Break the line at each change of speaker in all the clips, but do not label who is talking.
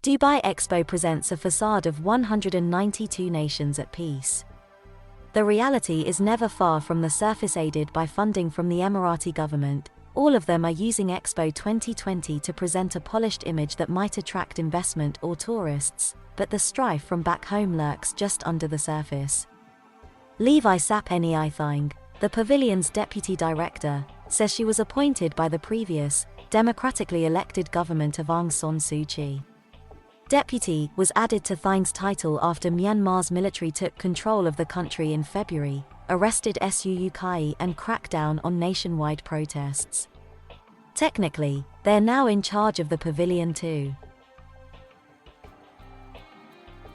Dubai Expo presents a facade of 192 nations at peace. The reality is never far from the surface aided by funding from the Emirati government. All of them are using Expo 2020 to present a polished image that might attract investment or tourists, but the strife from back home lurks just under the surface. Levi Sap Nei Thang, the pavilion's deputy director, says she was appointed by the previous, democratically elected government of Aung San Suu Kyi. Deputy was added to Thang's title after Myanmar's military took control of the country in February, arrested Suu Kyi and cracked down on nationwide protests. Technically, they're now in charge of the pavilion too.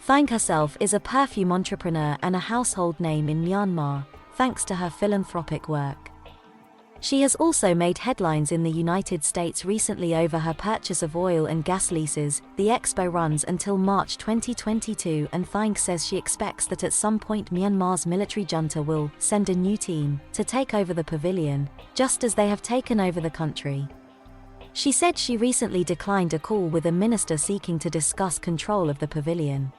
Thang herself is a perfume entrepreneur and a household name in Myanmar, thanks to her philanthropic work. She has also made headlines in the United States recently over her purchase of oil and gas leases. The expo runs until March 2022, and Thang says she expects that at some point Myanmar's military junta will send a new team to take over the pavilion, just as they have taken over the country. She said she recently declined a call with a minister seeking to discuss control of the pavilion.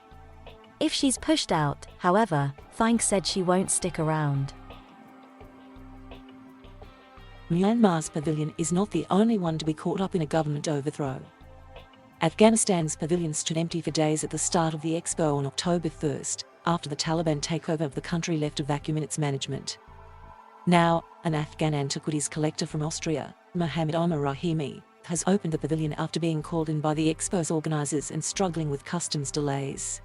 If she's pushed out, however, Thang said she won't stick around.
Myanmar's pavilion is not the only one to be caught up in a government overthrow. Afghanistan's pavilion stood empty for days at the start of the expo on October 1st, after the Taliban takeover of the country left a vacuum in its management. Now, an Afghan antiquities collector from Austria, Mohammed Omar Rahimi, has opened the pavilion after being called in by the expo's organizers and struggling with customs delays.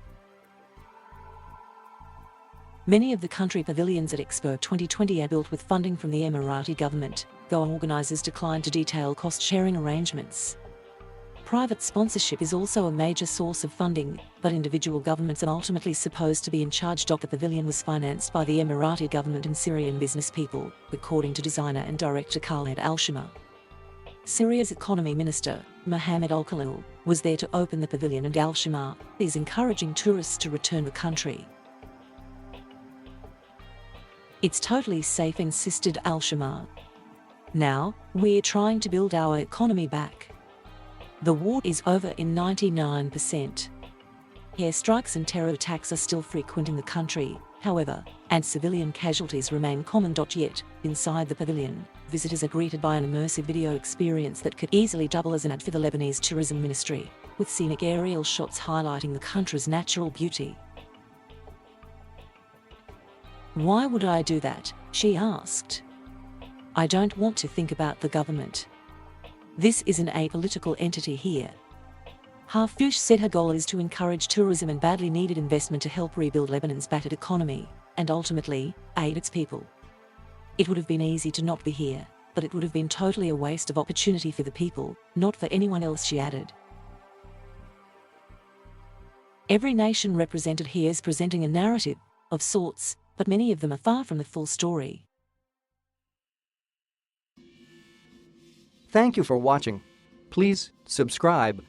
Many of the country pavilions at Expo 2020 are built with funding from the Emirati government, though organizers declined to detail cost-sharing arrangements. Private sponsorship is also a major source of funding, but individual governments are ultimately supposed to be in charge. The pavilion was financed by the Emirati government and Syrian business people, according to designer and director Khaled Al-Shama. Syria's economy minister, Mohammed Al-Khalil, was there to open the pavilion, and Al-Shama is encouraging tourists to return to the country. "It's totally safe," insisted Al-Shama. "Now, we're trying to build our economy back. The war is over in 99%. Airstrikes and terror attacks are still frequent in the country, however, and civilian casualties remain common. Yet, inside the pavilion, visitors are greeted by an immersive video experience that could easily double as an ad for the Lebanese Tourism Ministry, with scenic aerial shots highlighting the country's natural beauty. "Why would I do that?" she asked. "I don't want to think about the government. This isn't a political entity here." Harfouche said her goal is to encourage tourism and badly needed investment to help rebuild Lebanon's battered economy, and ultimately, aid its people. "It would have been easy to not be here, but it would have been totally a waste of opportunity for the people, not for anyone else," she added. Every nation represented here is presenting a narrative, of sorts, but many of them are far from the full story.
Thank you for watching. Please subscribe